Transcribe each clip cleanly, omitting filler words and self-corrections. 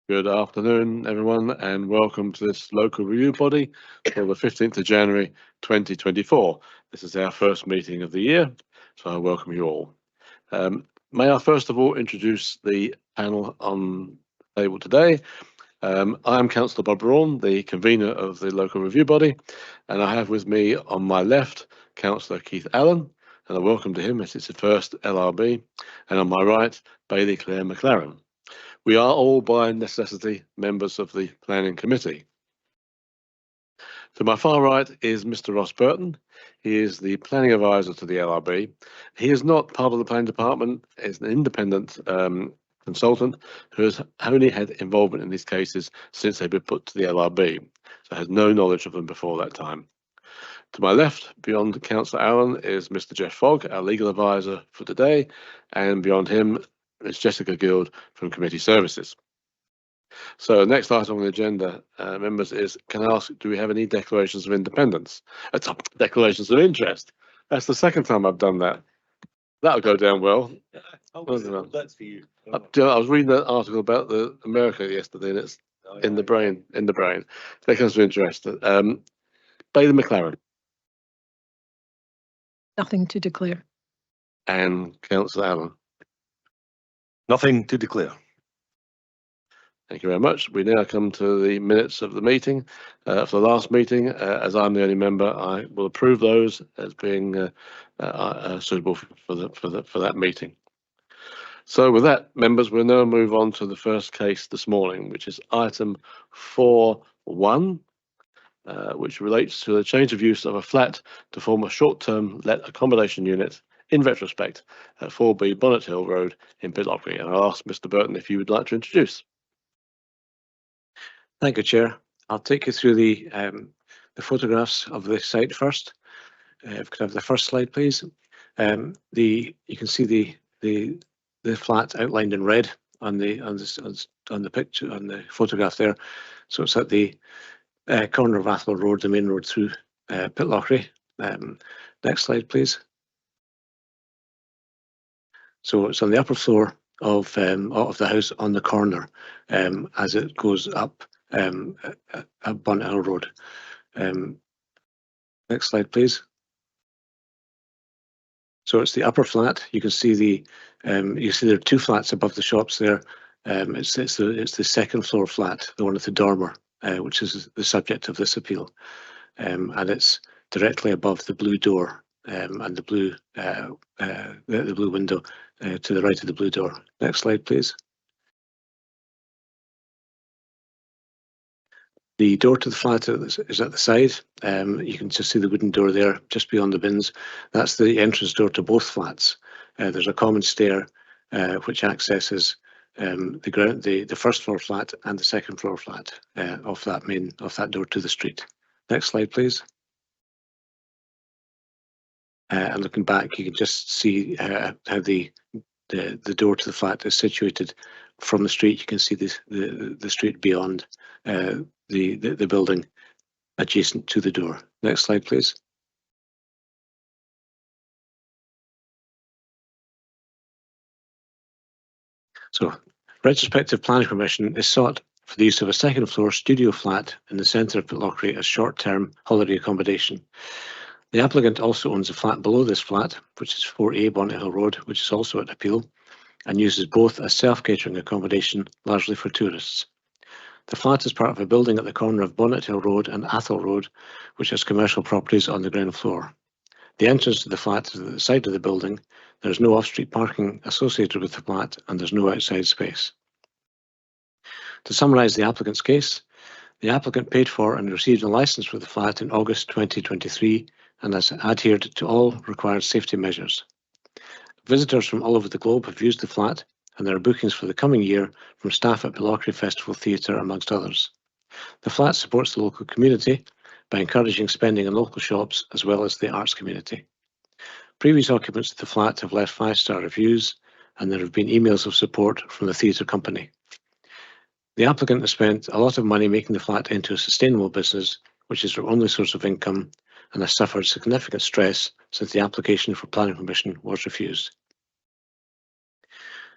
Good afternoon, everyone, and welcome to this local review body for the 15th of January 2024. This is our first meeting of the year, so I welcome you all. May I first of all introduce the panel on the table today. I'm Councillor Bob Braun, the convener of the local review body, and I have with me on my left Councillor Keith Allen, and I welcome to him as it's the first LRB, and on my right Bailey Claire McLaren. We are all by necessity members of the planning committee. To my far right is Mr. Ross Burton. He is the planning advisor to the LRB. He is not part of the planning department, is an independent consultant who has only had involvement in these cases since they've been put to the LRB, so has no knowledge of them before that time. To my left, beyond Councillor Allen, is Mr. Jeff Fogg, our legal advisor for today, and beyond him is Jessica Guild from Committee Services. So next item on the agenda, members, is can I ask, do we have any declarations of independence? Declarations of interest. That's the second time I've done that. That'll go down well. That's for you. I was reading that article about America yesterday, and it's in the brain. Declarations of interest. Bailey McLaren. Nothing to declare. And Councillor Allen. Nothing to declare. Thank you very much. We now come to the minutes of the meeting. For the last meeting, as I'm the only member, I will approve those as being suitable for that meeting. So with that, members, we'll now move on to the first case this morning, which is item 4.1, which relates to the change of use of a flat to form a short-term let accommodation unit in retrospect at 4B Bonnet Hill Road in Pitlochry. And I'll ask Mr. Burton if you would like to introduce. Thank you, Chair. I'll take you through the photographs of the site first. If we could have the first slide, please. You can see the flat outlined in red on the picture, on the photograph there. So it's at the corner of Atholl Road, the main road through Pitlochry. Next slide, please. So it's on the upper floor of the house on the corner as it goes up at Bonnet Hill Road. Next slide, please. So it's the upper flat. You can see there are two flats above the shops there. It's the second floor flat, the one with the dormer, which is the subject of this appeal, and it's directly above the blue door and the blue window to the right of the blue door. Next slide, please. The door to the flat is at the side. You can just see the wooden door there, just beyond the bins. That's the entrance door to both flats. There's a common stair which accesses the first floor flat and the second floor flat off that door to the street. Next slide, please. And looking back, you can just see how the door to the flat is situated from the street. You can see the street beyond the building adjacent to the door. Next slide, please. So, retrospective planning permission is sought for the use of a second floor studio flat in the centre of Pitlochry as short-term holiday accommodation. The applicant also owns a flat below this flat, which is 4A Bonnet Hill Road, which is also at appeal, and uses both as self-catering accommodation, largely for tourists. The flat is part of a building at the corner of Bonnet Hill Road and Atholl Road, which has commercial properties on the ground floor. The entrance to the flat is at the side of the building. There is no off-street parking associated with the flat, and there's no outside space. To summarise the applicant's case, the applicant paid for and received a licence for the flat in August 2023 and has adhered to all required safety measures. Visitors from all over the globe have used the flat, and there are bookings for the coming year from staff at Pitlochry Festival Theatre, amongst others. The flat supports the local community by encouraging spending in local shops as well as the arts community. Previous occupants of the flat have left 5-star reviews, and there have been emails of support from the theatre company. The applicant has spent a lot of money making the flat into a sustainable business, which is their only source of income, and has suffered significant stress since the application for planning permission was refused.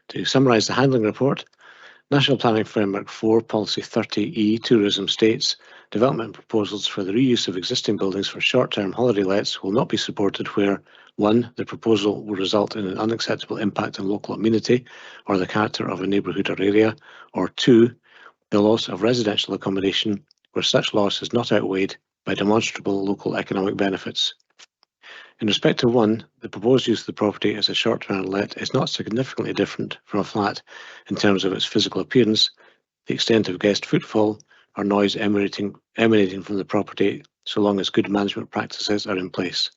To summarise the handling report, National Planning Framework 4, Policy 30E, Tourism states, development proposals for the reuse of existing buildings for short-term holiday lets will not be supported where 1. The proposal will result in an unacceptable impact on local amenity or the character of a neighbourhood or area, or 2. The loss of residential accommodation where such loss is not outweighed by demonstrable local economic benefits. In respect to 1, the proposed use of the property as a short-term let is not significantly different from a flat in terms of its physical appearance, the extent of guest footfall, or noise emanating from the property, so long as good management practices are in place.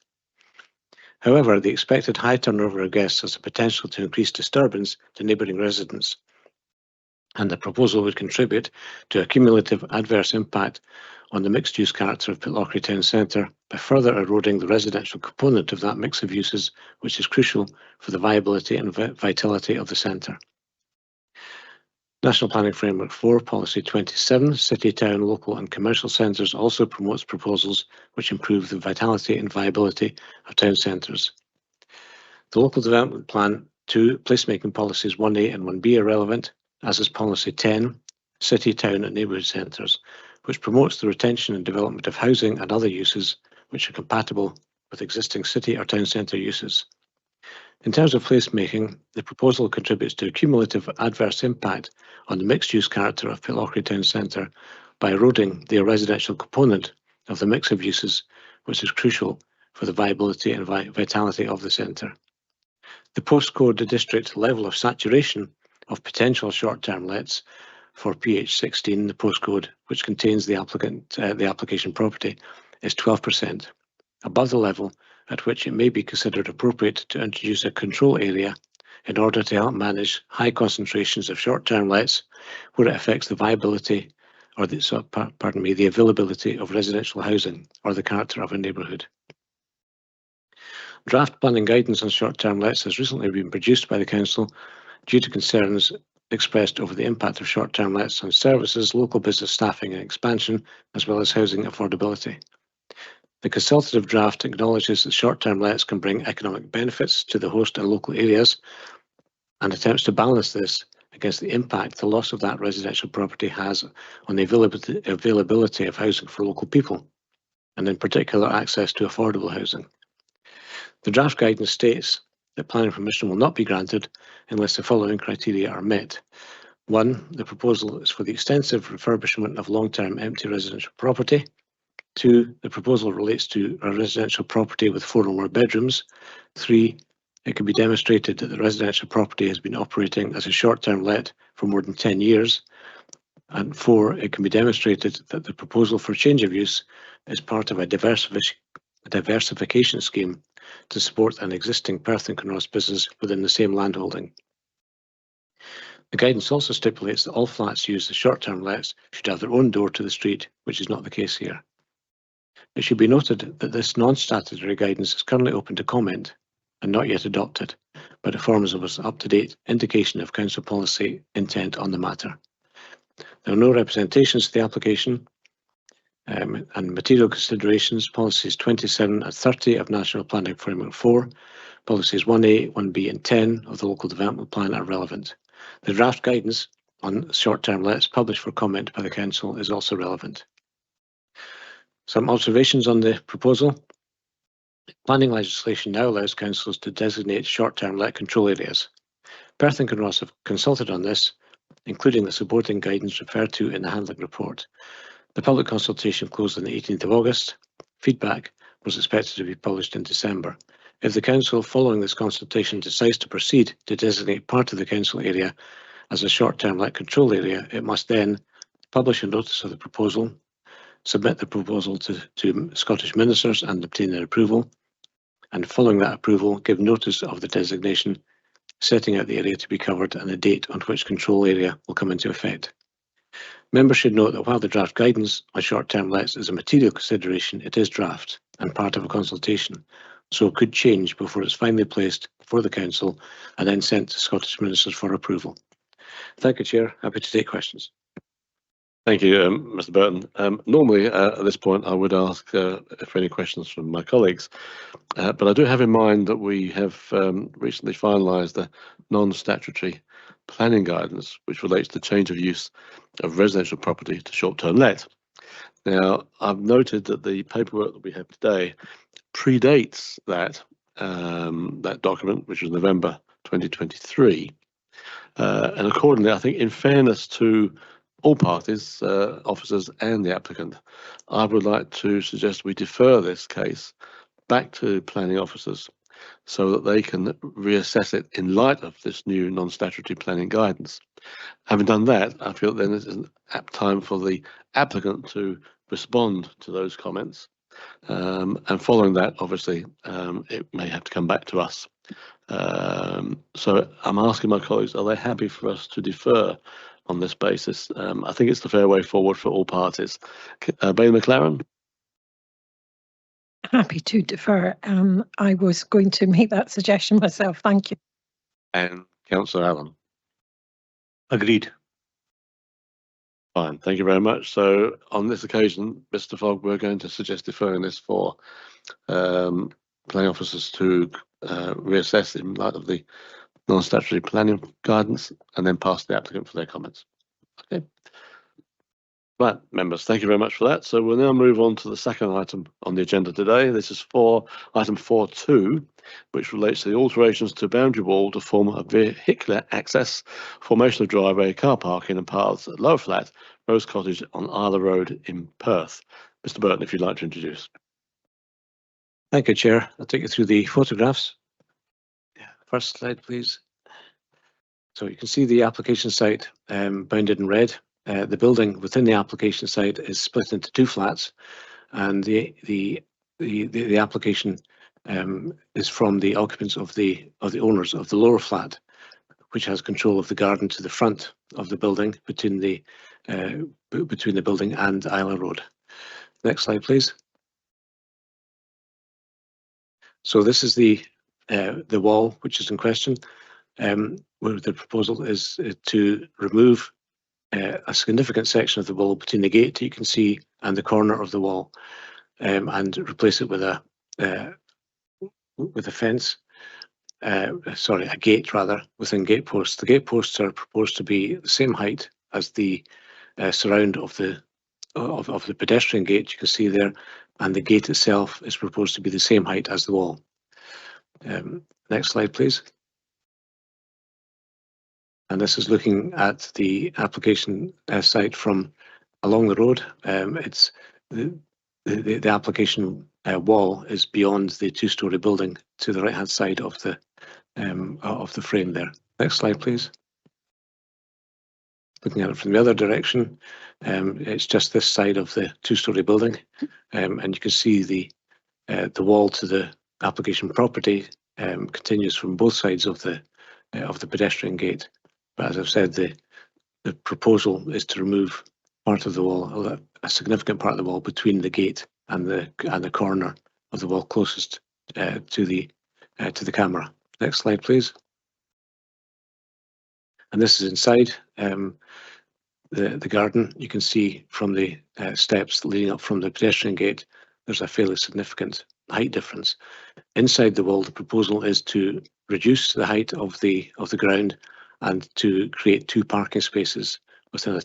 However, the expected high turnover of guests has the potential to increase disturbance to neighbouring residents, and the proposal would contribute to a cumulative adverse impact on the mixed-use character of Pitlochry Town Centre by further eroding the residential component of that mix of uses, which is crucial for the viability and vitality of the centre. National Planning Framework 4, Policy 27, City, Town, Local and Commercial Centres also promotes proposals which improve the vitality and viability of town centres. The Local Development Plan 2, Placemaking Policies 1A and 1B are relevant, as is Policy 10, City, Town and Neighbourhood Centres, which promotes the retention and development of housing and other uses which are compatible with existing city or town centre uses. In terms of placemaking, the proposal contributes to a cumulative adverse impact on the mixed-use character of Pitlochry Town Centre by eroding the residential component of the mix of uses, which is crucial for the viability and vitality of the centre. The postcode district level of saturation of potential short-term lets for PH16, the postcode which contains the application property, is 12%, above the level at which it may be considered appropriate to introduce a control area in order to help manage high concentrations of short-term lets where it affects the viability or the availability of residential housing or the character of a neighbourhood. Draft planning guidance on short-term lets has recently been produced by the Council due to concerns expressed over the impact of short-term lets on services, local business staffing and expansion, as well as housing affordability. The consultative draft acknowledges that short-term lets can bring economic benefits to the host and local areas and attempts to balance this against the impact the loss of that residential property has on the availability of housing for local people, and in particular access to affordable housing. The draft guidance states that planning permission will not be granted unless the following criteria are met. 1. The proposal is for the extensive refurbishment of long-term empty residential property. 2. The proposal relates to a residential property with 4 or more bedrooms. 3. It can be demonstrated that the residential property has been operating as a short-term let for more than 10 years. And 4. It can be demonstrated that the proposal for change of use is part of a diversification scheme to support an existing Perth and Kinross business within the same landholding. The guidance also stipulates that all flats used as short-term lets should have their own door to the street, which is not the case here. It should be noted that this non-statutory guidance is currently open to comment and not yet adopted, but it forms an up-to-date indication of Council policy intent on the matter. There are no representations to the application, and material considerations, policies 27 and 30 of National Planning Framework 4, policies 1A, 1B and 10 of the Local Development Plan are relevant. The draft guidance on short-term lets published for comment by the Council is also relevant. Some observations on the proposal. Planning legislation now allows councils to designate short-term let control areas. Perth and Kinross have consulted on this, including the supporting guidance referred to in the handling report. The public consultation closed on the 18th of August. Feedback was expected to be published in December. If the Council, following this consultation, decides to proceed to designate part of the Council area as a short-term let control area, it must then publish a notice of the proposal, submit the proposal to Scottish ministers and obtain their approval, and following that approval, give notice of the designation, setting out the area to be covered and the date on which control area will come into effect. Members should note that while the draft guidance on short-term lets is a material consideration, it is draft and part of a consultation, so it could change before it's finally placed before the Council and then sent to Scottish ministers for approval. Thank you, Chair. Happy to take questions. Thank you, Mr. Burton. Normally, at this point, I would ask for any questions from my colleagues, but I do have in mind that we have recently finalised a non-statutory planning guidance, which relates to change of use of residential property to short-term let. Now, I've noted that the paperwork that we have today predates that document, which was November 2023. And accordingly, I think in fairness to all parties, officers and the applicant, I would like to suggest we defer this case back to planning officers so that they can reassess it in light of this new non-statutory planning guidance. Having done that, I feel then it's an apt time for the applicant to respond to those comments. And following that, obviously, it may have to come back to us. So I'm asking my colleagues, are they happy for us to defer on this basis? I think it's the fair way forward for all parties. Bailey McLaren? Happy to defer. I was going to make that suggestion myself. Thank you. And Councillor Allen? Agreed. Fine, thank you very much. So on this occasion, Mr. Fogg, we're going to suggest deferring this for planning officers to reassess in light of the non-statutory planning guidance and then pass to the applicant for their comments. Okay. Right, members, thank you very much for that. So we'll now move on to the second item on the agenda today. This is item 4.2, which relates to the alterations to boundary wall to form a vehicular access, formation of driveway, car parking and paths at Lower Flat, Rose Cottage on Isla Road in Perth. Mr. Burton, if you'd like to introduce. Thank you, Chair. I'll take you through the photographs. First slide, please. So you can see the application site bounded in red. The building within the application site is split into two flats, and the application is from the occupants of the owners of the lower flat, which has control of the garden to the front of the building between the building and Isla Road. Next slide, please. So this is the wall which is in question, where the proposal is to remove a significant section of the wall between the gate you can see and the corner of the wall, and replace it with a fence. A gate rather, within gate posts. The gate posts are proposed to be the same height as the surround of the pedestrian gate you can see there, and the gate itself is proposed to be the same height as the wall. Next slide, please. And this is looking at the application site from along the road. It's the application wall is beyond the two-storey building to the right-hand side of the frame there. Next slide, please. Looking at it from the other direction, it's just this side of the two-storey building, and you can see the wall to the application property continues from both sides of the pedestrian gate. But as I've said, the proposal is to remove part of the wall, a significant part of the wall between the gate and the corner of the wall closest to the camera. Next slide, please. And this is inside the garden. You can see from the steps leading up from the pedestrian gate, there's a fairly significant height difference. Inside the wall, the proposal is to reduce the height of the ground and to create two parking spaces within a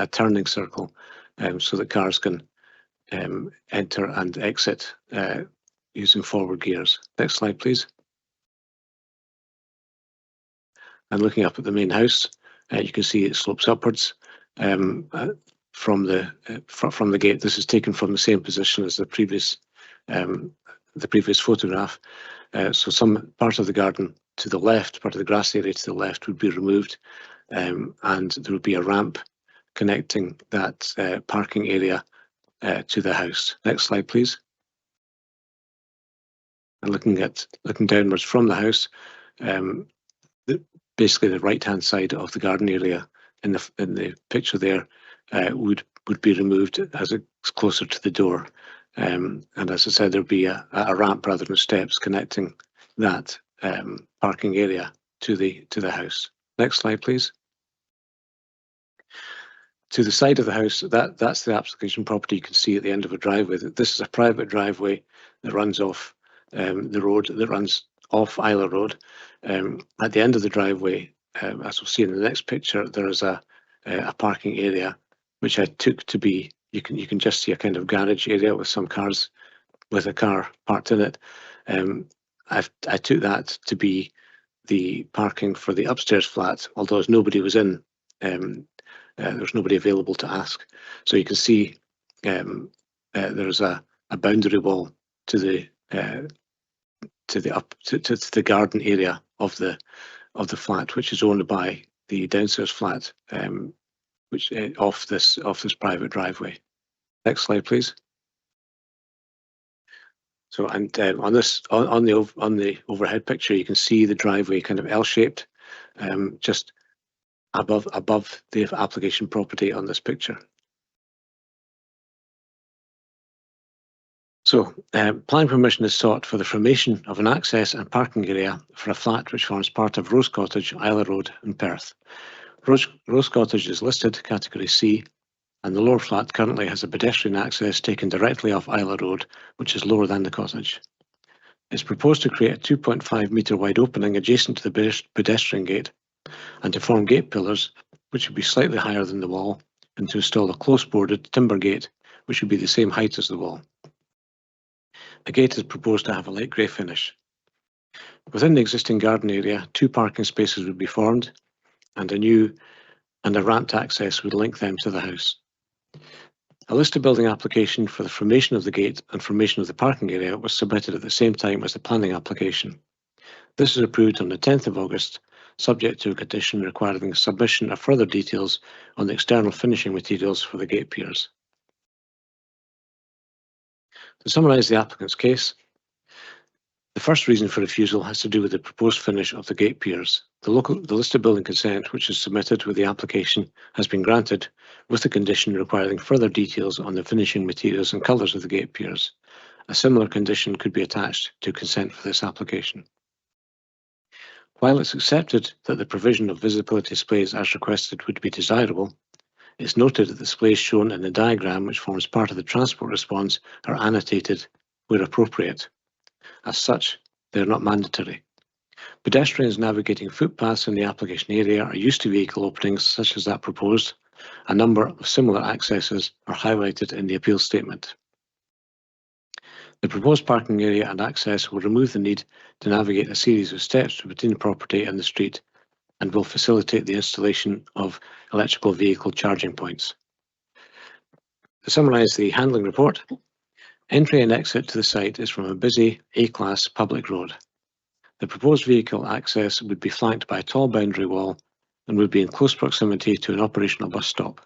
turning circle, so that cars can enter and exit using forward gears. Next slide, please. And looking up at the main house, you can see it slopes upwards from the gate. This is taken from the same position as the previous photograph. So some part of the garden to the left, part of the grass area to the left would be removed, and there would be a ramp connecting that parking area to the house. Next slide, please. And looking downwards from the house, basically the right-hand side of the garden area in the picture there would be removed as it's closer to the door. And as I said, there'd be a ramp rather than steps connecting that parking area to the house. Next slide, please. To the side of the house, that's the application property you can see at the end of a driveway. This is a private driveway that runs off the road, that runs off Isla Road. At the end of the driveway, as we'll see in the next picture, there is a parking area which I took to be, you can just see a kind of garage area with some cars, with a car parked in it. I took that to be the parking for the upstairs flat, although as nobody was in, there was nobody available to ask. So you can see there's a boundary wall to the garden area of the flat, which is owned by the downstairs flat, which off this private driveway. Next slide, please. So, and on the overhead picture, you can see the driveway kind of L-shaped, just above the application property on this picture. So, planning permission is sought for the formation of an access and parking area for a flat which forms part of Rose Cottage, Isla Road in Perth. Rose Cottage is listed Category C, and the lower flat currently has a pedestrian access taken directly off Isla Road, which is lower than the cottage. It's proposed to create a 2.5 metre wide opening adjacent to the pedestrian gate and to form gate pillars, which would be slightly higher than the wall, and to install a close boarded timber gate, which would be the same height as the wall. The gate is proposed to have a light grey finish. Within the existing garden area, 2 parking spaces would be formed, and a ramped access would link them to the house. A listed building application for the formation of the gate and formation of the parking area was submitted at the same time as the planning application. This was approved on the 10th of August, subject to a condition requiring the submission of further details on the external finishing materials for the gate piers. To summarise the applicant's case, the first reason for refusal has to do with the proposed finish of the gate piers. The listed building consent, which is submitted with the application, has been granted with the condition requiring further details on the finishing materials and colours of the gate piers. A similar condition could be attached to consent for this application. While it's accepted that the provision of visibility displays as requested would be desirable, it's noted that the displays shown in the diagram, which forms part of the transport response, are annotated where appropriate. As such, they are not mandatory. Pedestrians navigating footpaths in the application area are used to vehicle openings such as that proposed. A number of similar accesses are highlighted in the appeal statement. The proposed parking area and access will remove the need to navigate a series of steps between the property and the street and will facilitate the installation of electrical vehicle charging points. To summarise the handling report, entry and exit to the site is from a busy A-class public road. The proposed vehicle access would be flanked by a tall boundary wall and would be in close proximity to an operational bus stop,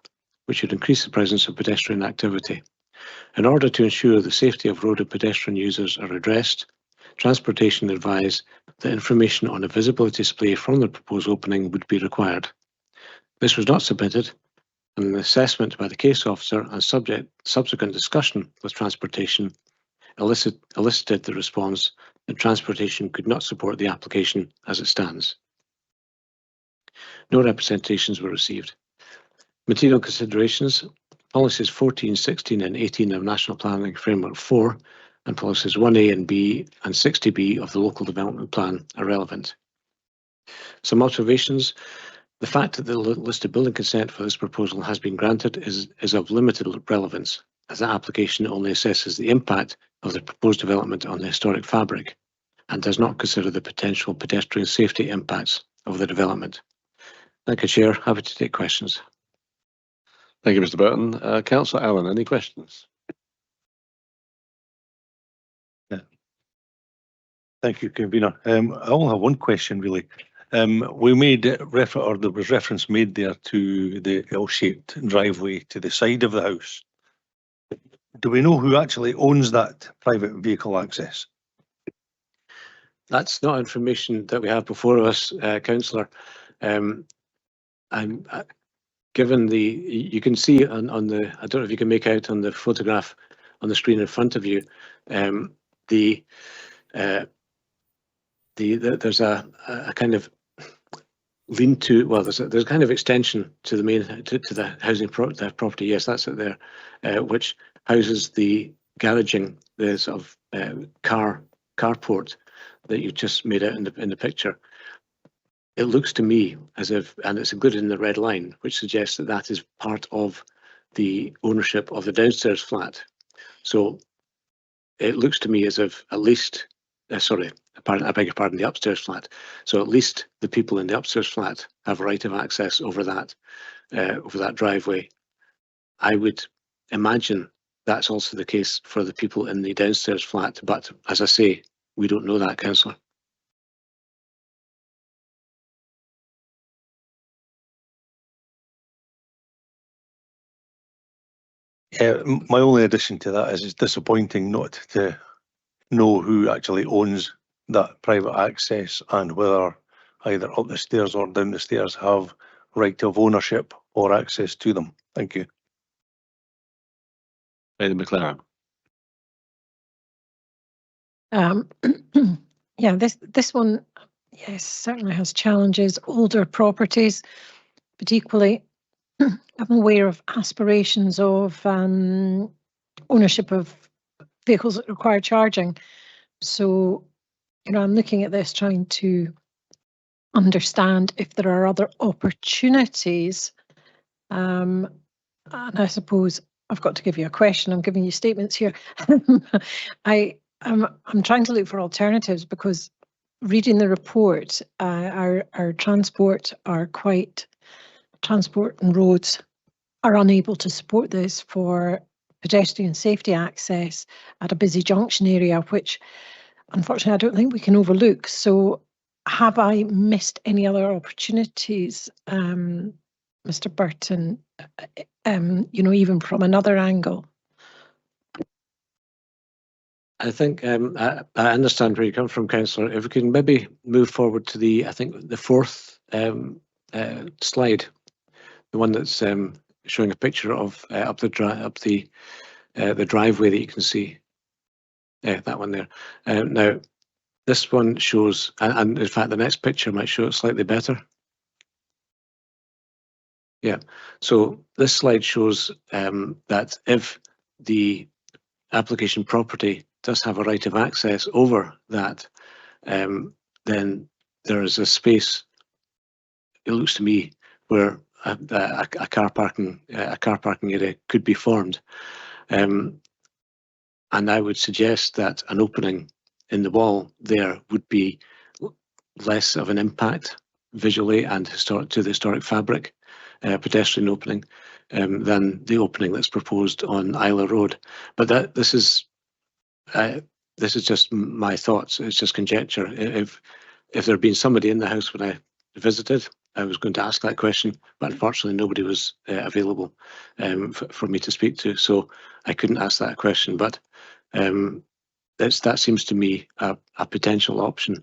which would increase the presence of pedestrian activity. In order to ensure the safety of road and pedestrian users are addressed, Transportation advised that information on a visibility display from the proposed opening would be required. This was not submitted, and an assessment by the case officer and subsequent discussion with Transportation elicited the response that Transportation could not support the application as it stands. No representations were received. Material considerations: policies 14, 16 and 18 of National Planning Framework 4 and policies 1A and B and 60B of the Local Development Plan are relevant. Some observations: the fact that the listed building consent for this proposal has been granted is of limited relevance, as the application only assesses the impact of the proposed development on the historic fabric and does not consider the potential pedestrian safety impacts of the development. Thank you, Chair. Happy to take questions. Thank you, Mr. Burton. Councillor Allen, any questions? Thank you, Convener. I only have one question, really. We made there was reference made there to the L-shaped driveway to the side of the house. Do we know who actually owns that private vehicle access? That's not information that we have before us, Councillor. Given you can see on the, I don't know if you can make out on the photograph on the screen in front of you, there's a kind of lean-to, well, there's a kind of extension to the main to the housing property. Yes, that's it there, which houses the garaging, the sort of carport that you just made out in the picture. it looks to me as if, and it's included in the red line, which suggests that that is part of the ownership of the downstairs flat. So it looks to me as if at least, I beg your pardon, the upstairs flat. So at least the people in the upstairs flat have a right of access over that driveway. I would imagine that's also the case for the people in the downstairs flat, but as I say, we don't know that, Councillor. Yeah, my only addition to that is it's disappointing not to know who actually owns that private access and whether either up the stairs or down the stairs have right of ownership or access to them. Thank you. Lady McLaren. Yeah, this one, yes, certainly has challenges. Older properties, but equally, I'm aware of aspirations of ownership of vehicles that require charging. So, I'm looking at this trying to understand if there are other opportunities. And I suppose I've got to give you a question. I'm giving you statements here. I'm trying to look for alternatives because reading the report, our transport and roads are unable to support this for pedestrian safety access at a busy junction area, which unfortunately I don't think we can overlook. So have I missed any other opportunities, Mr. Burton, even from another angle? I think I understand where you come from, Councillor. If we can maybe move forward to the fourth slide, the one that's showing a picture of up the driveway that you can see. That one there. Now, this one shows, and in fact, the next picture might show it slightly better. Yeah. So this slide shows that if the application property does have a right of access over that, then there is a space, it looks to me, where a car parking area could be formed. And I would suggest that an opening in the wall there would be less of an impact visually and to the historic fabric, pedestrian opening, than the opening that's proposed on Isla Road. But this is just my thoughts. It's just conjecture. If there had been somebody in the house when I visited, I was going to ask that question, but unfortunately nobody was available for me to speak to, so I couldn't ask that question. But that seems to me a potential option.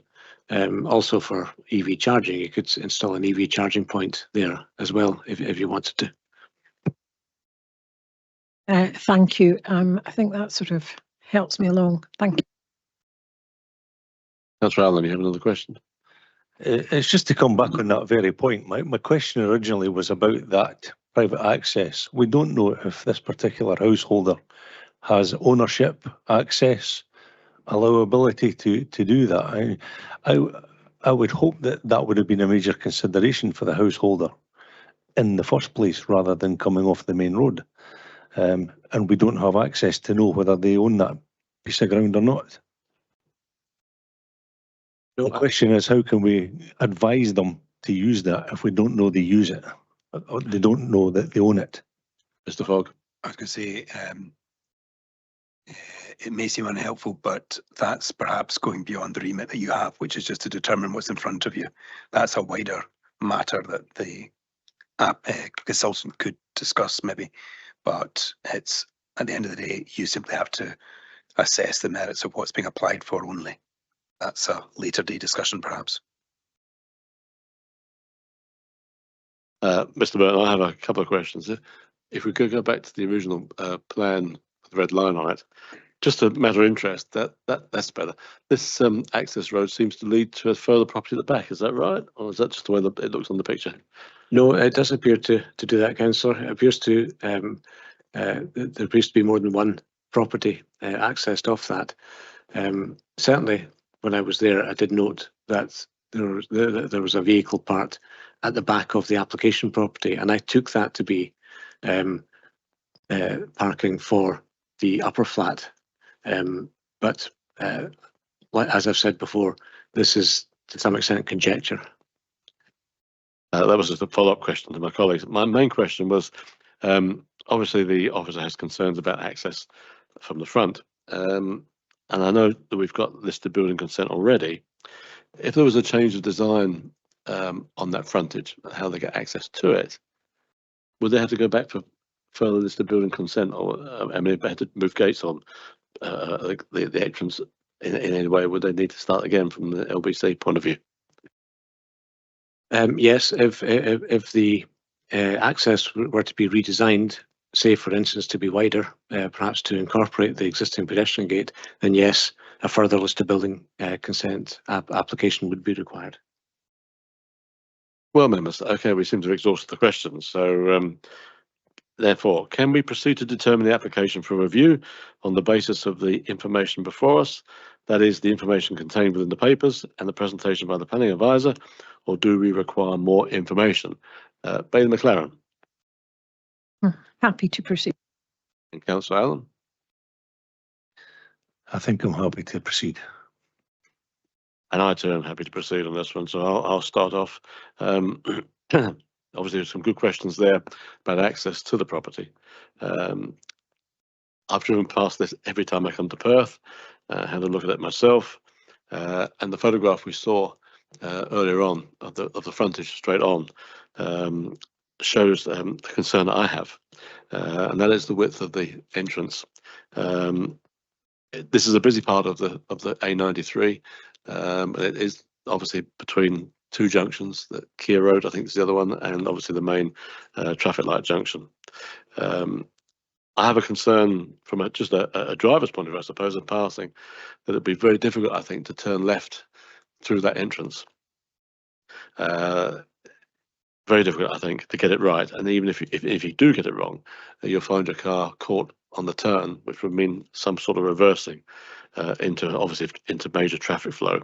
Also for EV charging, you could install an EV charging point there as well if you wanted to. Thank you. I think that sort of helps me along. Thank you. Councillor Allen, you have another question? It's just to come back on that very point. My question originally was about that private access. We don't know if this particular householder has ownership, access, allowability to do that. I would hope that would have been a major consideration for the householder in the first place, rather than coming off the main road. And we don't have access to know whether they own that piece of ground or not. The question is, how can we advise them to use that if we don't know they use it, or they don't know that they own it? Mr. Fogg. I was going to say, it may seem unhelpful, but that's perhaps going beyond the remit that you have, which is just to determine what's in front of you. That's a wider matter that the consultant could discuss maybe, but it's, at the end of the day, you simply have to assess the merits of what's being applied for only. That's a later day discussion, perhaps. Mr. Burton, I have a couple of questions. If we could go back to the original plan with the red line on it, just a matter of interest, that's better. This access road seems to lead to a further property at the back. Is that right, or is that just the way that it looks on the picture? No, it does appear to do that, Councillor. It appears to there appears to be more than one property accessed off that. Certainly, when I was there, I did note that there was a vehicle parked at the back of the application property, and I took that to be parking for the upper flat. But as I've said before, this is to some extent conjecture. That was just a follow-up question to my colleagues. My main question was, obviously the officer has concerns about access from the front. And I know that we've got listed building consent already. If there was a change of design on that frontage, how they get access to it, would they have to go back for further listed building consent? Or, I mean, if they had to move gates on the entrance in any way, would they need to start again from the LBC point of view? Yes, if the access were to be redesigned, say for instance to be wider, perhaps to incorporate the existing pedestrian gate, then yes, a further listed building consent application would be required. Well, members, okay, we seem to have exhausted the questions. So therefore, can we proceed to determine the application for review on the basis of the information before us, that is the information contained within the papers and the presentation by the planning advisor, or do we require more information? Bailey McLaren. Happy to proceed. And Councillor Allen. I think I'm happy to proceed. And I too am happy to proceed on this one, so I'll start off. Obviously, there's some good questions there about access to the property. I've driven past this every time I come to Perth, had a look at it myself, and the photograph we saw earlier on of the frontage straight on shows the concern that I have, and that is the width of the entrance. This is a busy part of the A93. It is obviously between two junctions, the Keir Road, I think is the other one, and obviously the main traffic light junction. I have a concern from just a driver's point of view, I suppose, of passing, that it'd be very difficult, I think, to turn left through that entrance. Very difficult, I think, to get it right. And even if you do get it wrong, you'll find your car caught on the turn, which would mean some sort of reversing into major traffic flow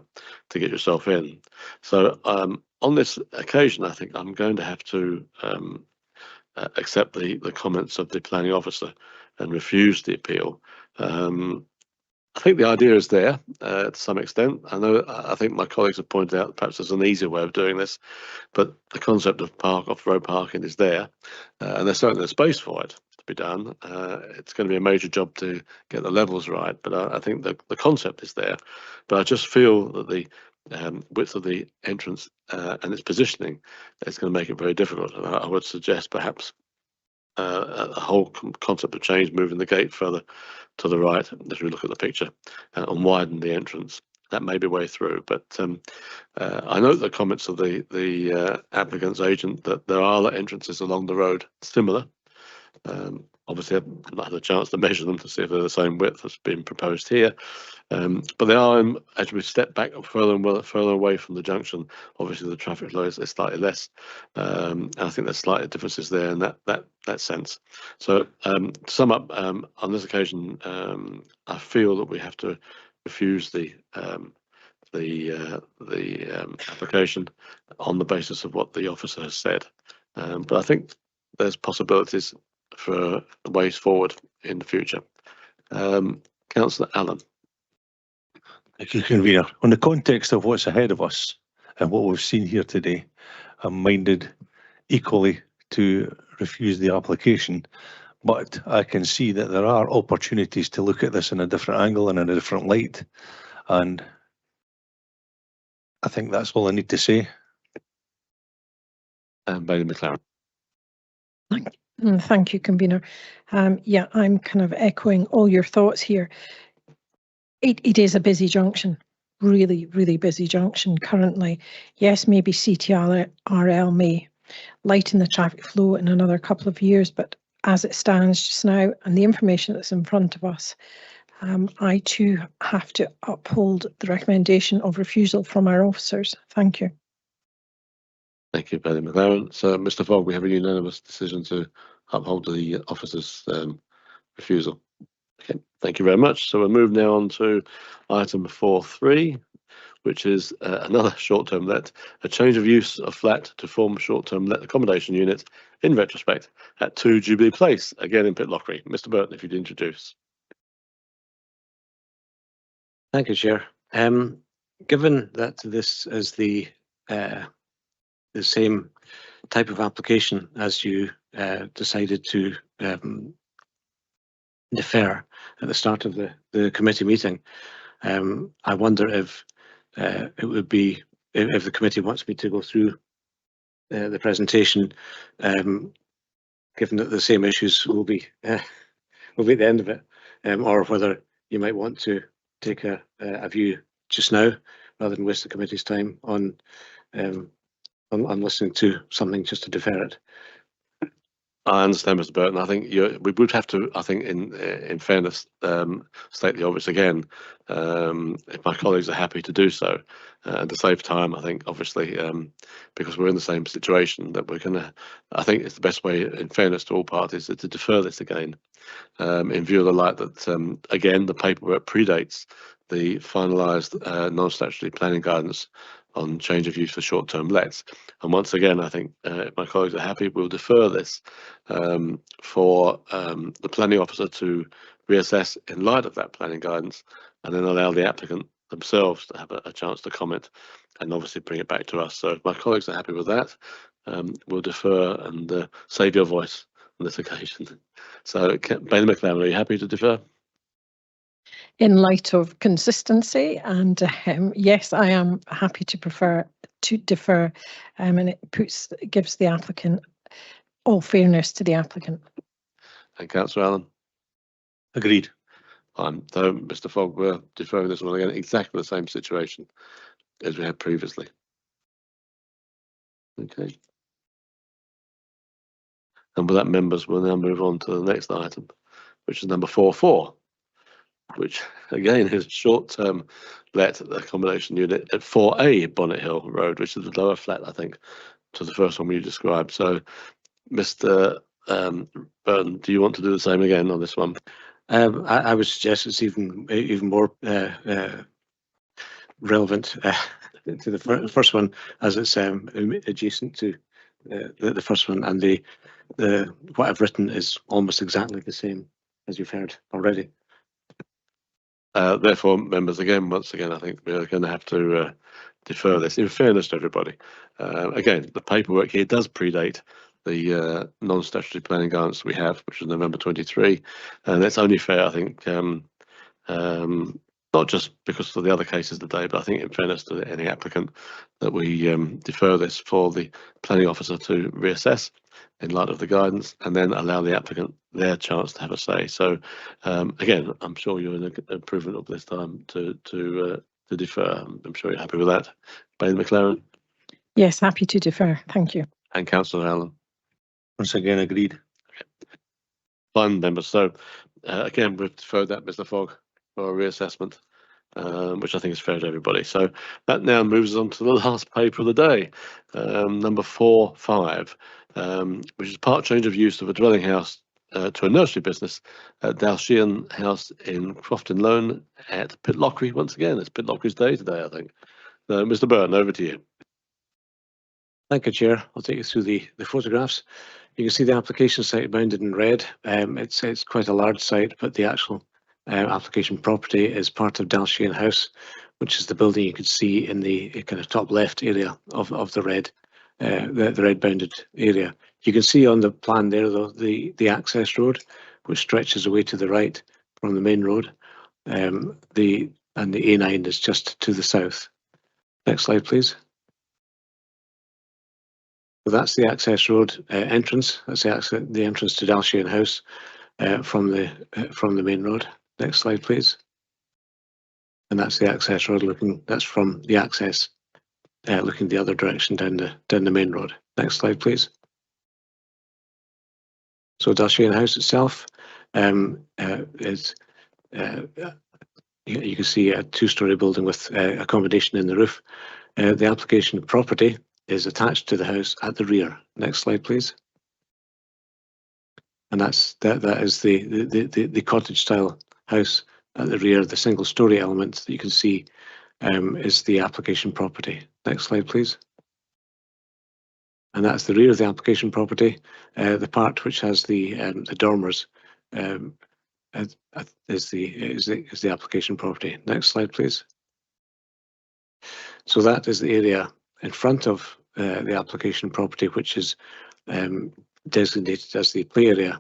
to get yourself in. So on this occasion, I think I'm going to have to accept the comments of the planning officer and refuse the appeal. I think the idea is there to some extent. I think my colleagues have pointed out perhaps there's an easier way of doing this, but the concept of off-road parking is there, and there's certainly a space for it to be done. It's going to be a major job to get the levels right, but I think the concept is there. But I just feel that the width of the entrance and its positioning is going to make it very difficult. And I would suggest perhaps a whole concept of change, moving the gate further to the right as we look at the picture and widen the entrance. That may be a way through, but I note the comments of the applicant's agent that there are other entrances along the road similar. Obviously, I've not had a chance to measure them to see if they're the same width as been proposed here, but they are, as we step back further away from the junction, obviously the traffic flow is slightly less, and I think there's slight differences there in that sense. So to sum up, on this occasion, I feel that we have to refuse the application on the basis of what the officer has said, but I think there's possibilities for ways forward in the future. Councillor Allen. Thank you, Convener. On the context of what's ahead of us and what we've seen here today, I'm minded equally to refuse the application, but I can see that there are opportunities to look at this in a different angle and in a different light, and I think that's all I need to say. Bailey McLaren. Thank you, Convener. Yeah, I'm kind of echoing all your thoughts here. It is a busy junction, really, really busy junction currently. Yes, maybe CTRL may lighten the traffic flow in another couple of years, but as it stands just now and the information that's in front of us, I too have to uphold the recommendation of refusal from our officers. Thank you. Thank you, Bailey McLaren. So, Mr. Fogg, we have a unanimous decision to uphold the officer's refusal. Okay, thank you very much. So we'll move now on to item 4.3, which is another short-term let, a change of use of flat to form short-term let accommodation unit in retrospect at 2 Jubilee Place, again in Pitlochry. Mr. Burton, if you'd introduce. Thank you, Chair. Given that this is the same type of application as you decided to defer at the start of the committee meeting, I wonder if it would be, if the committee wants me to go through the presentation, given that the same issues will be at the end of it, or whether you might want to take a view just now rather than waste the committee's time on listening to something just to defer it. I understand, Mr. Burton. I think we would have to, I think, in fairness, state the obvious again. If my colleagues are happy to do so, and to save time, I think, obviously, because we're in the same situation, that we're going to. I think it's the best way, in fairness to all parties, is to defer this again, in view of the light that, again, the paperwork predates the finalised non-statutory planning guidance on change of use for short-term lets. And once again, I think if my colleagues are happy, we'll defer this for the planning officer to reassess in light of that planning guidance, and then allow the applicant themselves to have a chance to comment and obviously bring it back to us. So if my colleagues are happy with that, we'll defer and save your voice on this occasion. So Bailey McLaren, are you happy to defer? In light of consistency, and yes, I am happy to defer, and it gives the applicant all fairness to the applicant. And Councillor Allen? Agreed. Fine. So, Mr. Fogg, we're deferring this one again, exactly the same situation as we had previously. Okay. And with that, members, we'll now move on to the next item, which is number 4.4, which again is short-term let accommodation unit at 4A Bonnet Hill Road, which is the lower flat, I think, to the first one you described. So, Mr. Burton, do you want to do the same again on this one? I would suggest it's even more relevant to the first one, as it's adjacent to the first one, and the what I've written is almost exactly the same as you've heard already. Therefore, members, once again, I think we're going to have to defer this, in fairness to everybody. Again, the paperwork here does predate the non-statutory planning guidance we have, which is November 23, and it's only fair, I think, not just because of the other cases today, but I think in fairness to any applicant, that we defer this for the planning officer to reassess in light of the guidance, and then allow the applicant their chance to have a say. So again, I'm sure you're in an improvement of this time to defer. I'm sure you're happy with that. Bailey McLaren? Yes, happy to defer. Thank you. And Councillor Allen? Once again, agreed. Fine, members. So again, we've deferred that, Mr. Fogg, for a reassessment, which I think is fair to everybody. So that now moves on to the last paper of the day, number 4.5, which is part change of use of a dwelling house to a nursery business at Dalshean House in Crofton Loan at Pitlochry. Once again, it's Pitlochry's day today, I think. Mr. Burton, over to you. Thank you, Chair. I'll take you through the photographs. You can see the application site bounded in red. It's quite a large site, but the actual application property is part of Dalshean House, which is the building you could see in the kind of top left area of the red bounded area. You can see on the plan there, though, the access road, which stretches away to the right from the main road. And the A9 is just to the south. Next slide, please. So that's the access road entrance. That's the entrance to Dalshean House from the main road. Next slide, please. And that's the access road looking. That's from the access looking the other direction down the main road. Next slide, please. So Dalshean House itself is. You can see a two-storey building with accommodation in the roof. The application property is attached to the house at the rear. Next slide, please. And that is the cottage style house at the rear, the single story element that you can see is the application property. Next slide, please. And that's the rear of the application property, the part which has the dormers is the application property. Next slide, please. So that is the area in front of the application property, which is designated as the play area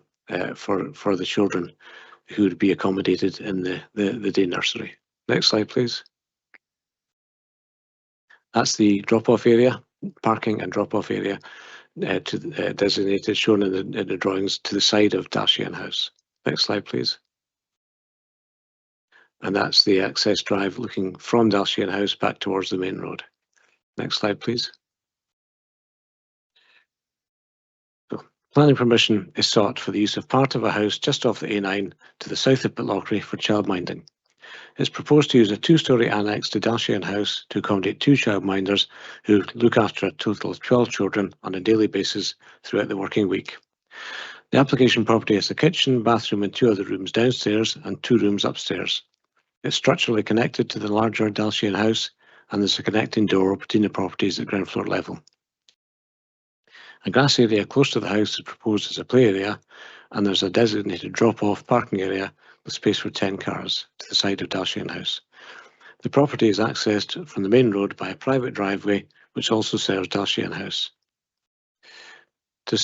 for the children who would be accommodated in the day nursery. Next slide, please. That's the drop-off area, parking and drop-off area designated, shown in the drawings to the side of Dalshian House. Next slide, please. And that's the access drive looking from Dalshian House back towards the main road. Next slide, please. So, planning permission is sought for the use of part of a house just off the A9 to the south of Pitlochry for childminding. It's proposed to use a two-storey annex to Dalshian House to accommodate 2 childminders who look after a total of 12 children on a daily basis throughout the working week. The application property has a kitchen, bathroom and 2 other rooms downstairs and 2 rooms upstairs. It's structurally connected to the larger Dalshian House, and there's a connecting door between the properties at ground floor level. A grass area close to the house is proposed as a play area, and there's a designated drop-off parking area with space for 10 cars to the side of Dalshian House. The property is accessed from the main road by a private driveway, which also serves Dalshian House. To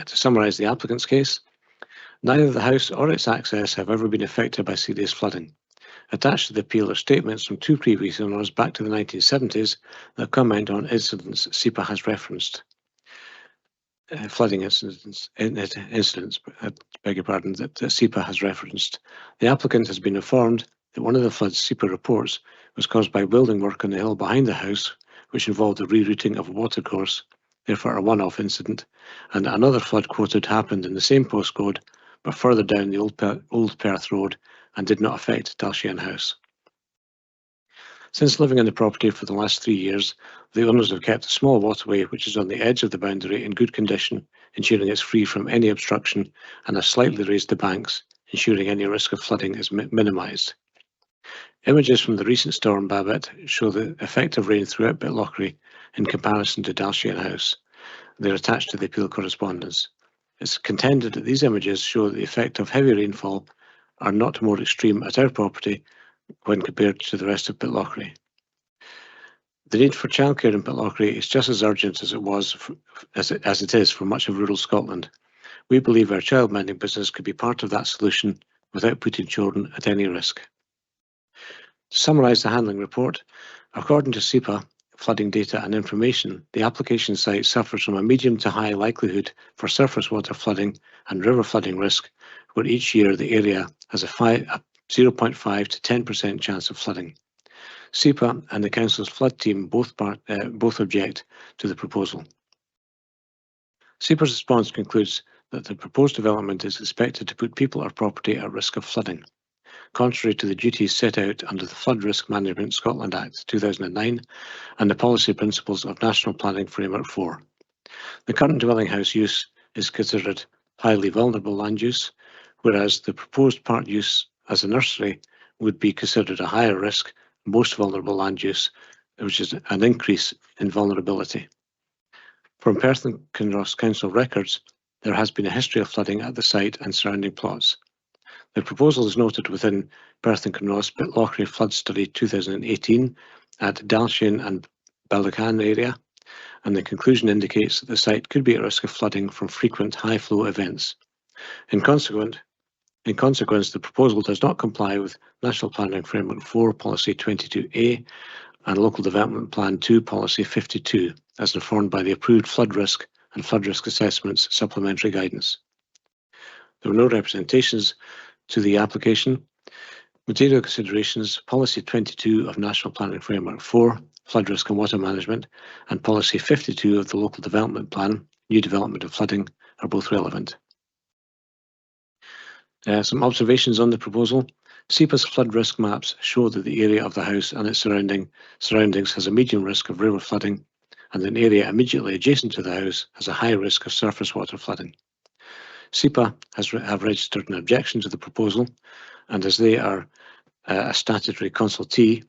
summarise the applicant's case, neither the house or its access have ever been affected by serious flooding. Attached to the appeal are statements from 2 previous owners back to the 1970s that comment on incidents SEPA has referenced. Flooding incidents, beg your pardon, that SEPA has referenced. The applicant has been informed that one of the floods SEPA reports was caused by building work on the hill behind the house, which involved the rerouting of a watercourse, therefore a one-off incident, and another flood quoted happened in the same postcode, but further down the Old Perth Road and did not affect Dalshian House. Since living in the property for the last 3 years, the owners have kept a small waterway which is on the edge of the boundary in good condition, ensuring it's free from any obstruction, and have slightly raised the banks, ensuring any risk of flooding is minimised. Images from the recent storm Babette show the effect of rain throughout Pitlochry in comparison to Dalshian House. They're attached to the appeal correspondence. It's contended that these images show that the effect of heavy rainfall are not more extreme at our property when compared to the rest of Pitlochry. The need for childcare in Pitlochry is just as urgent as it is for much of rural Scotland. We believe our childminding business could be part of that solution without putting children at any risk. To summarise the handling report, according to SEPA flooding data and information, the application site suffers from a medium to high likelihood for surface water flooding and river flooding risk, where each year the area has a 0.5 to 10% chance of flooding. SEPA and the Council's flood team both object to the proposal. SEPA's response concludes that the proposed development is expected to put people or property at risk of flooding, contrary to the duties set out under the Flood Risk Management Scotland Act 2009 and the policy principles of National Planning Framework 4. The current dwelling house use is considered highly vulnerable land use, whereas the proposed part use as a nursery would be considered a higher risk, most vulnerable land use, which is an increase in vulnerability. From Perth and Kinross Council records, there has been a history of flooding at the site and surrounding plots. The proposal is noted within Perth and Kinross Pitlochry Flood Study 2018 at Dalshian and Ballycan area, and the conclusion indicates that the site could be at risk of flooding from frequent high flow events. In consequence, the proposal does not comply with National Planning Framework 4 Policy 22A and Local Development Plan 2 Policy 52, as informed by the approved flood risk and flood risk assessments supplementary guidance. There were no representations to the application. Material considerations, Policy 22 of National Planning Framework 4, Flood Risk and Water Management, and Policy 52 of the Local Development Plan, New Development of Flooding, are both relevant. Some observations on the proposal. SEPA's flood risk maps show that the area of the house and its surroundings has a medium risk of river flooding, and an area immediately adjacent to the house has a high risk of surface water flooding. SEPA have registered an objection to the proposal, and as they are a statutory consultee,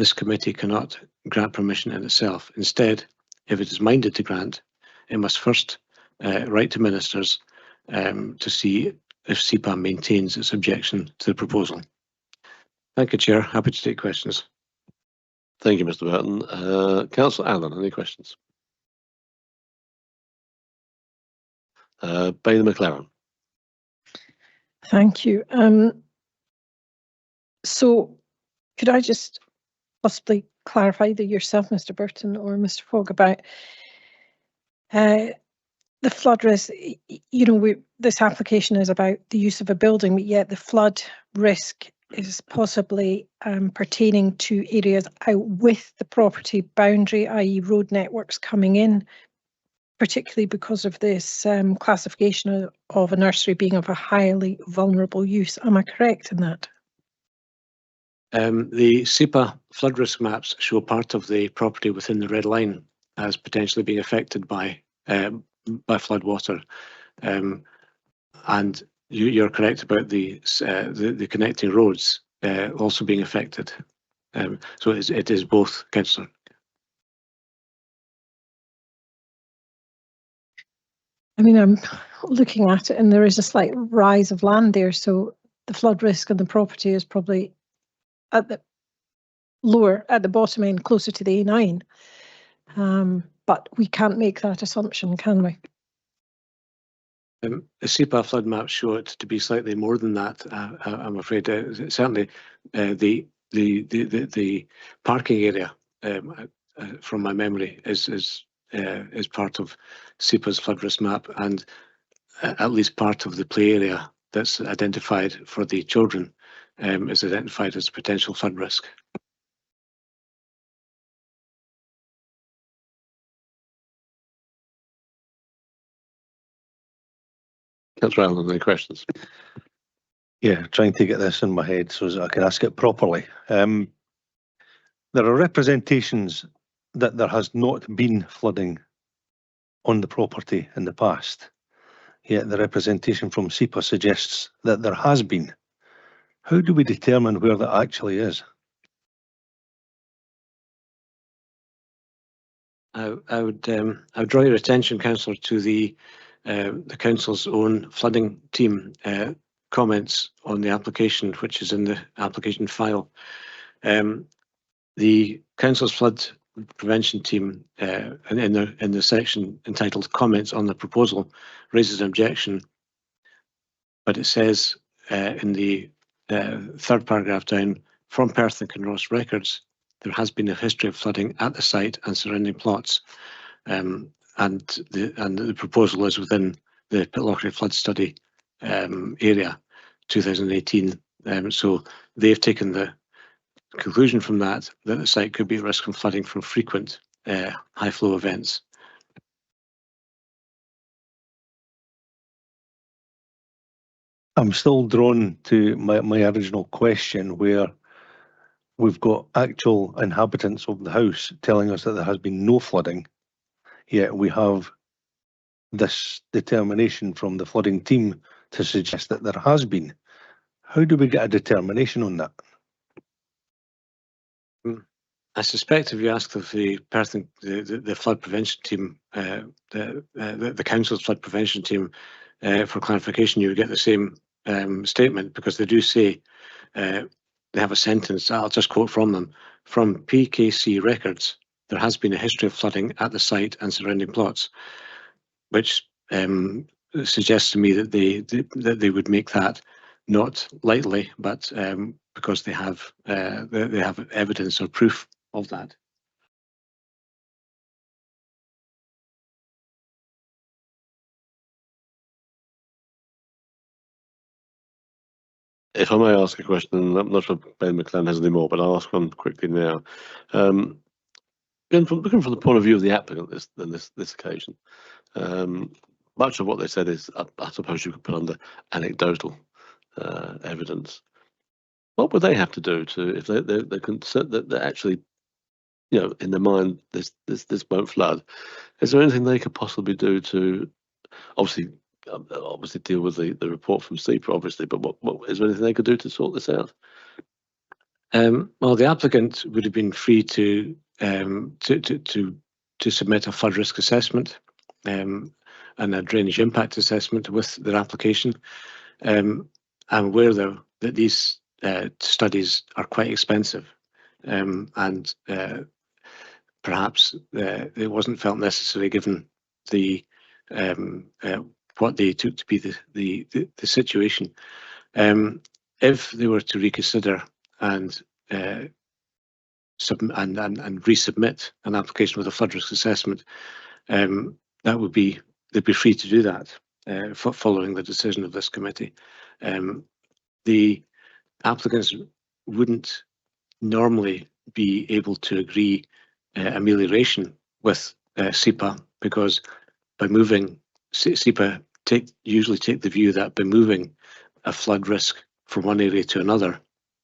this committee cannot grant permission in itself. Instead, if it is minded to grant, it must first write to ministers to see if SEPA maintains its objection to the proposal. Thank you, Chair. Happy to take questions. Thank you, Mr. Burton. Councillor Allen, any questions? Bailey McLaren. Thank you. So could I just possibly clarify either yourself, Mr. Burton, or Mr. Fogg, about the flood risk? You know, this application is about the use of a building, but yet the flood risk is possibly pertaining to areas out with the property boundary, i.e. road networks coming in, particularly because of this classification of a nursery being of a highly vulnerable use. Am I correct in that? The SEPA flood risk maps show part of the property within the red line as potentially being affected by flood water, and you're correct about the connecting roads also being affected. So it is both, Councillor. I mean, I'm looking at it and there is a slight rise of land there, so the flood risk on the property is probably at the bottom end, closer to the A9. But we can't make that assumption, can we? The SEPA flood maps show it to be slightly more than that. I'm afraid. Certainly, the parking area, from my memory, is part of SEPA's flood risk map, and at least part of the play area that's identified for the children is identified as potential flood risk. Councillor Allen, any questions? Yeah, trying to get this in my head so that I can ask it properly. There are representations that there has not been flooding on the property in the past, yet the representation from SEPA suggests that there has been. How do we determine where that actually is? I would draw your attention, Councillor, to the council's own flooding team comments on the application, which is in the application file. The council's flood prevention team, in the section entitled "Comments on the Proposal," raises an objection, but it says in the third paragraph down, from Perth and Kinross records, there has been a history of flooding at the site and surrounding plots, and the proposal is within the Pitlochry flood study area, 2018. So they've taken the conclusion from that the site could be at risk from flooding from frequent high flow events. I'm still drawn to my original question, where we've got actual inhabitants of the house telling us that there has been no flooding, yet we have this determination from the flooding team to suggest that there has been. How do we get a determination on that? I suspect if you ask of the person, the flood prevention team, the council's flood prevention team, for clarification, you would get the same statement, because they do say, they have a sentence, I'll just quote from them: from PKC records, there has been a history of flooding at the site and surrounding plots, which suggests to me that they would make that not lightly, but because they have evidence or proof of that. If I may ask a question, I'm not sure Ben McLaren has any more, but I'll ask one quickly now. Looking from the point of view of the applicant this occasion, much of what they said is, I suppose you could put under anecdotal evidence. What would they have to do to, if they're concerned that actually, you know, in their mind this won't flood? Is there anything they could possibly do to, obviously deal with the report from SEPA, obviously, but what is there anything they could do to sort this out? Well, the applicant would have been free to submit a flood risk assessment and a drainage impact assessment with their application. I'm aware, though, that these studies are quite expensive, and perhaps it wasn't felt necessary given the what they took to be the situation. If they were to reconsider and resubmit an application with a flood risk assessment, that would be, they'd be free to do that following the decision of this committee. The applicants wouldn't normally be able to agree amelioration with SEPA, because by moving, SEPA usually take the view that by moving a flood risk from one area to another,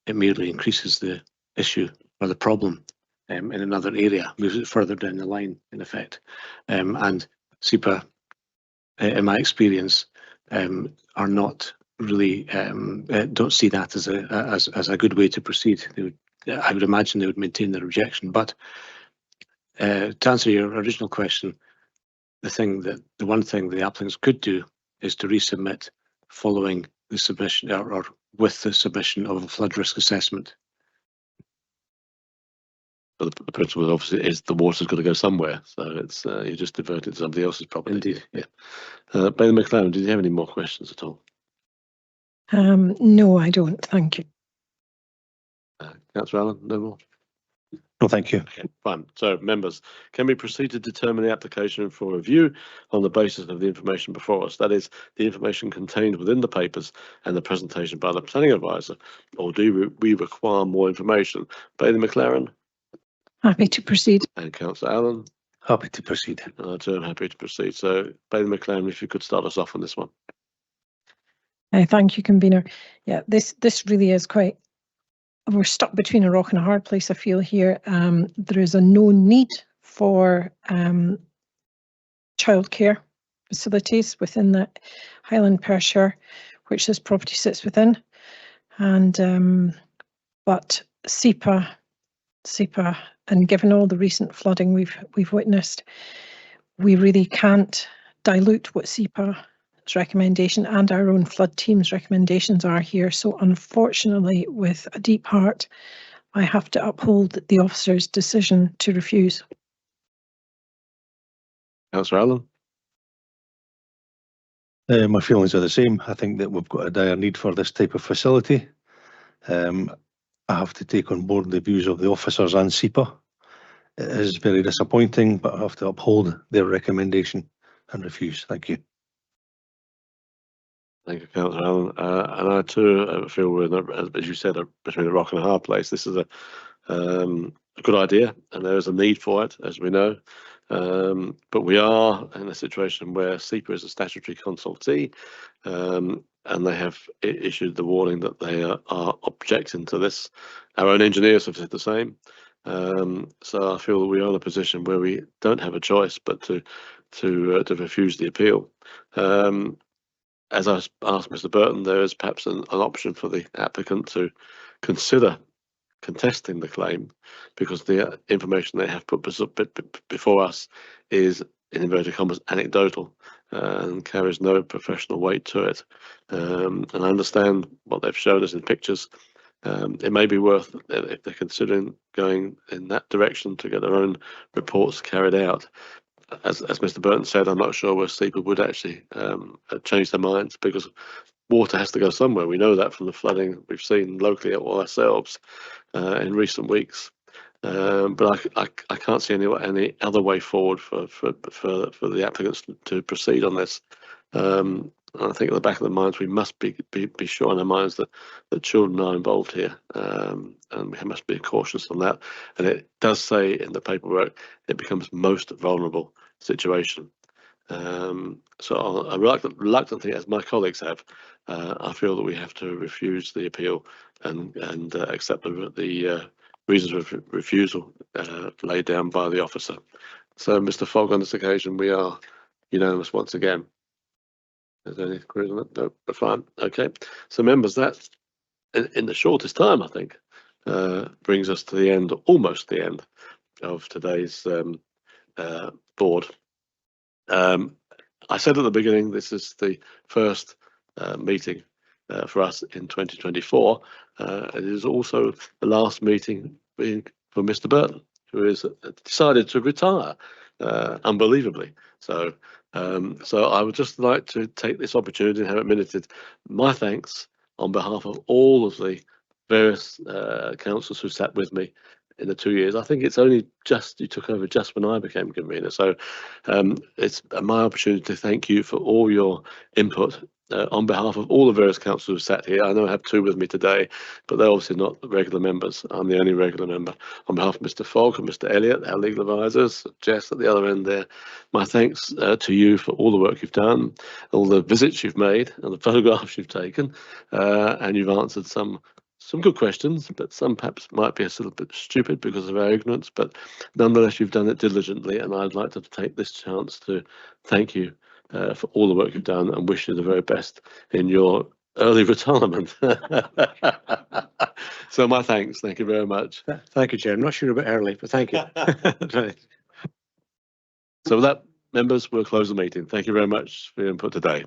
it merely increases the issue or the problem in another area, moves it further down the line, in effect. And SEPA, in my experience, are not really don't see that as a good way to proceed. I would imagine they would maintain their objection. But to answer your original question, the one thing the applicants could do is to resubmit following the submission or with the submission of a flood risk assessment. But the principle obviously is the water's got to go somewhere, so it's you just divert it to somebody else's property. Indeed, yeah. Bailey McLaren, did you have any more questions at all? No, I don't. Thank you. Councillor Allen, no more? No, thank you. Okay, fine. So, members, can we proceed to determine the application for review on the basis of the information before us? That is, the information contained within the papers and the presentation by the planning advisor, or do we require more information? Bailey McLaren? Happy to proceed. And Councillor Allen? Happy to proceed. I too am happy to proceed. So, Bailey McLaren, if you could start us off on this one. Thank you, convener. Yeah, this really is quite. We're stuck between a rock and a hard place, I feel here. There is a known need for childcare facilities within the Highland Perthshire, which this property sits within. And but SEPA, and given all the recent flooding we've witnessed, we really can't dilute what SEPA's recommendation and our own flood team's recommendations are here. So unfortunately, with a deep heart, I have to uphold the officer's decision to refuse. Councillor Allen? My feelings are the same. I think that we've got a dire need for this type of facility. I have to take on board the views of the officers and SEPA. It is very disappointing, but I have to uphold their recommendation and refuse. Thank you. Thank you, Councillor Allen. And I too feel we're, as you said, between a rock and a hard place. This is a good idea, and there is a need for it, as we know. But we are in a situation where SEPA is a statutory consultee, and they have issued the warning that they are objecting to this. Our own engineers have said the same. So I feel that we are in a position where we don't have a choice but to refuse the appeal. As I asked Mr. Burton, there is perhaps an option for the applicant to consider contesting the claim, because the information they have put before us is, in inverted commas, anecdotal and carries no professional weight to it. And I understand what they've showed us in pictures. It may be worth, if they're considering going in that direction, to get their own reports carried out. As Mr. Burton said, I'm not sure where SEPA would actually change their minds, because water has to go somewhere. We know that from the flooding we've seen locally ourselves in recent weeks. But I can't see any other way forward for the applicants to proceed on this. I think at the back of the minds, we must be sure in our minds that children are involved here, and we must be cautious on that. And it does say in the paperwork it becomes most vulnerable situation. So reluctantly, as my colleagues have, I feel that we have to refuse the appeal and accept the reasons of refusal laid down by the officer. So, Mr. Fogg, on this occasion, we are unanimous once again. Is there any queries on that? No, but fine. Okay. So, members, that's in the shortest time, I think, brings us to the end, almost the end, of today's board. I said at the beginning, this is the first meeting for us in 2024. It is also the last meeting for Mr. Burton, who has decided to retire, unbelievably. So I would just like to take this opportunity and have it minuted. My thanks on behalf of all of the various councillors who sat with me in the 2 years. I think it's only just you took over just when I became convener. So it's my opportunity to thank you for all your input on behalf of all the various councillors who sat here. I know I have two with me today, but they're obviously not regular members. I'm the only regular member. On behalf of Mr. Fogg and Mr. Elliott, our legal advisors, Jess at the other end there, my thanks to you for all the work you've done, all the visits you've made and the photographs you've taken, and you've answered some good questions, but some perhaps might be a little bit stupid because of our ignorance, but nonetheless you've done it diligently, and I'd like to take this chance to thank you for all the work you've done and wish you the very best in your early retirement. So my thanks. Thank you very much. Thank you, Chair. I'm not sure about early, but thank you. So with that, members, we'll close the meeting. Thank you very much for your input today.